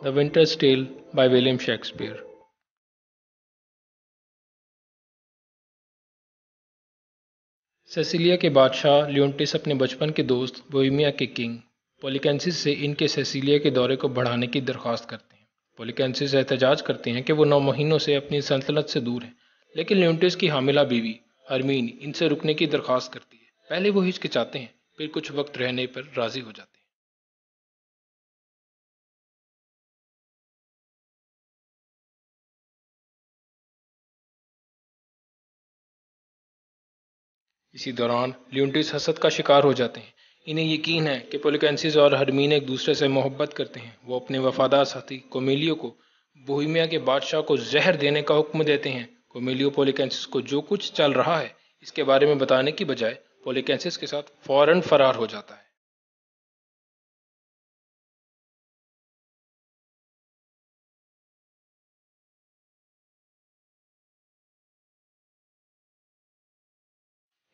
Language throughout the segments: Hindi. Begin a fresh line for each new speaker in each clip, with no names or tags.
The Winter's Tale by William Shakespeare. Cecilia के बादशाह लियोन्टिस अपने बचपन के दोस्त बोहेमिया के किंग पोलिकेंसिस से इनके सेसिलिया के दौरे को बढ़ाने की दरख्वास्त करते हैं। पोलिकेंसिस एहतजाज करते हैं कि वो 9 महीनों से अपनी सल्तनत से दूर हैं, लेकिन लियोन्टिस की हामिला बीवी हरमीन इनसे रुकने की दरख्वास्त करती है। पहले वो हिचकिचाते हैं, फिर कुछ वक्त रहने पर राजी हो जाते हैं। इसी दौरान लियोन्टिस हसद का शिकार हो जाते हैं। इन्हें यकीन है कि पोलिकेंसिस और हरमीन एक दूसरे से मोहब्बत करते हैं। वो अपने वफादार साथी कोमेलियो को बोहिमिया के बादशाह को जहर देने का हुक्म देते हैं। कोमेलियो पोलिकेंसिस को जो कुछ चल रहा है इसके बारे में बताने की बजाय पोलिकेंसिस के साथ फौरन फरार हो जाता है।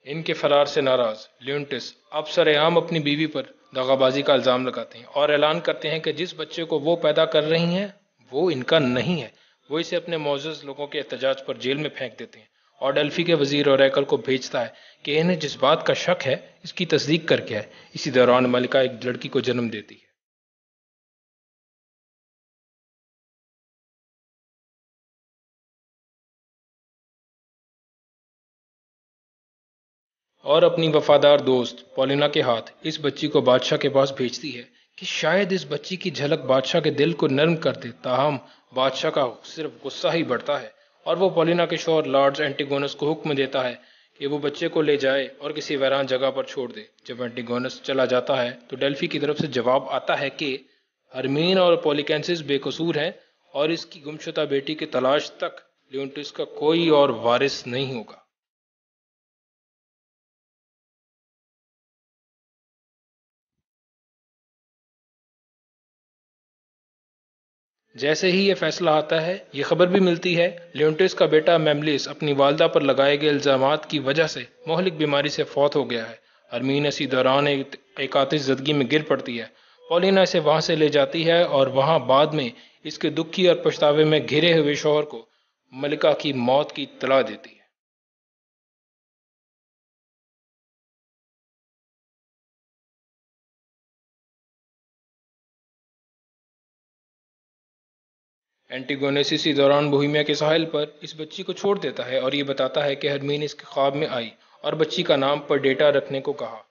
इनके फरार से नाराज लियोन्टिस अब सरेआम अपनी बीवी पर दगाबाजी का इल्ज़ाम लगाते हैं और ऐलान करते हैं कि जिस बच्चे को वो पैदा कर रही हैं वो इनका नहीं है। वो इसे अपने मोअज़्ज़ज़ लोगों के एहतजाज पर जेल में फेंक देते हैं और डेल्फी के वजीर ओरेकल को भेजता है कि इन्हें जिस बात का शक है इसकी तस्दीक करके आए। इसी दौरान मलिका एक लड़की को जन्म देती है। और अपनी वफादार दोस्त पॉलिना के हाथ इस बच्ची को बादशाह के पास भेजती है कि शायद इस बच्ची की झलक बादशाह के दिल को नर्म कर दे। ताहम बादशाह का सिर्फ गुस्सा ही बढ़ता है और वो पॉलिना के शौहर लॉर्ड एंटिगोनस को हुक्म देता है कि वो बच्चे को ले जाए और किसी वीरान जगह पर छोड़ दे। जब एंटिगोनस चला जाता है तो डेल्फी की तरफ से जवाब आता है कि हरमीन और पोलिकेंसिस बेकसूर हैं और इसकी गुमशुदा बेटी की तलाश तक लियोन्टिस का कोई और वारिस नहीं होगा। जैसे ही ये फैसला आता है ये खबर भी मिलती है लियोन्टिस का बेटा मेमलिस अपनी वालदा पर लगाए गए इल्जामात की वजह से मोहलिक बीमारी से फौत हो गया है। हरमीन इसी दौरान एक आतिश जदगी में गिर पड़ती है। पॉलिना इसे वहां से ले जाती है और वहां बाद में इसके दुखी और पछतावे में घिरे हुए शौहर को मलिका की मौत की इत्तला देती है। एंटीगोनेस इसी दौरान बोहिमिया के साहिल पर इस बच्ची को छोड़ देता है और ये बताता है कि हरमीन इसके ख्वाब में आई और बच्ची का नाम पर डेटा रखने को कहा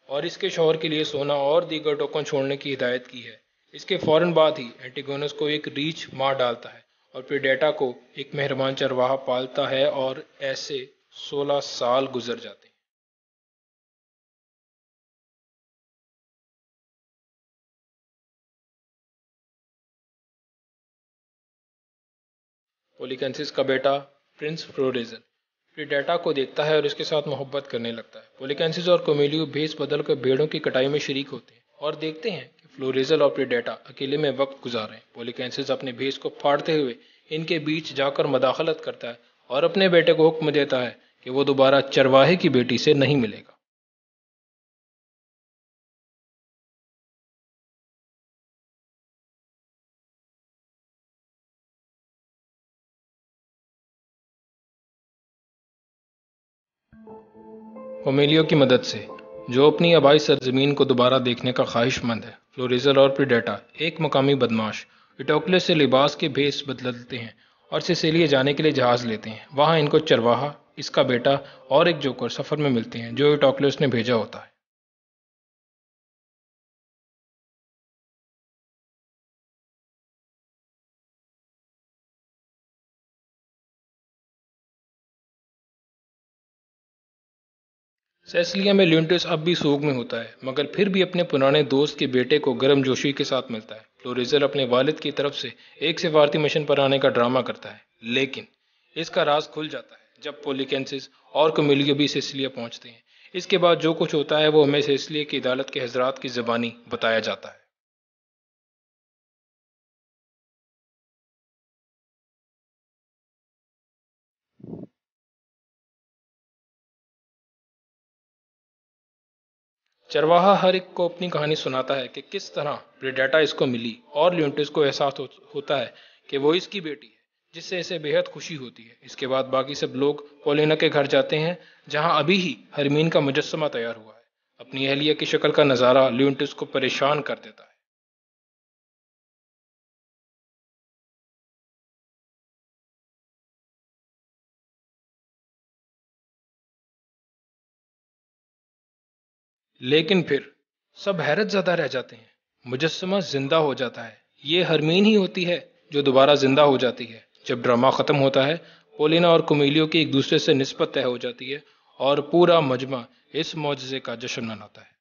और इसके शौहर के लिए सोना और दीगर टोकन छोड़ने की हिदायत की है। इसके फौरन बाद ही एंटीगोनस को एक रीछ मार डालता है और फिर डेटा को एक मेहरबान चरवाहा पालता है और ऐसे 16 साल गुजर जाते हैं। पोलिकेंसिस का बेटा प्रिंस फ्लोरेजन प्रीडेटा को देखता है और इसके साथ मोहब्बत करने लगता है। पोलिकेंसिस और कोमेलियो भेस बदल कर भेड़ों की कटाई में शरीक होते हैं और देखते हैं कि फ्लोरेजल और प्रीडेटा अकेले में वक्त गुजार रहे हैं। पोलिकेंसिस अपने भेस को फाड़ते हुए इनके बीच जाकर मदाखलत करता है और अपने बेटे को हुक्म देता है कि वो दोबारा चरवाहे की बेटी से नहीं मिलेगा। होमेलियो की मदद से जो अपनी आबाई सरजमीन को दोबारा देखने का ख्वाहिशमंद है, फ्लोरिजल और प्रीडेटा एक मकामी बदमाश इटोक्लेस से लिबास के भेस बदलते हैं और सिसिलिया जाने के लिए जहाज लेते हैं। वहां इनको चरवाहा, इसका बेटा और एक जोकर सफर में मिलते हैं जो इटोक्लेस ने भेजा होता है। सेसिलिया में ल्यूंटिस अब भी सोग में होता है मगर फिर भी अपने पुराने दोस्त के बेटे को गर्मजोशी के साथ मिलता है। फ्लोरिजल अपने वालिद की तरफ से एक सिफारती मिशन पर आने का ड्रामा करता है, लेकिन इसका राज खुल जाता है जब पोलिकेंसिस और कुमिलियो भी सिसिलिया पहुंचते हैं। इसके बाद जो कुछ होता है वो हमें सिसिलिया की अदालत के हजरात की जबानी बताया जाता है। चरवाहा हर एक को अपनी कहानी सुनाता है कि किस तरह प्रेडेटा इसको मिली और ल्यूंटिस को एहसास होता है कि वो इसकी बेटी है, जिससे इसे बेहद खुशी होती है। इसके बाद बाकी सब लोग पोलिना के घर जाते हैं, जहां अभी ही हरमीन का मुजस्समा तैयार हुआ है। अपनी अहलिया की शक्ल का नजारा ल्यूंटिस को परेशान कर देता है। लेकिन फिर सब हैरत ज़्यादा रह जाते हैं। मुजस्समा जिंदा हो जाता है। ये हरमीन ही होती है जो दोबारा जिंदा हो जाती है। जब ड्रामा खत्म होता है, पोलिना और कुमिलियो की एक दूसरे से निस्बत तय हो जाती है और पूरा मजमा इस मौजज़े का जश्न मनाता है।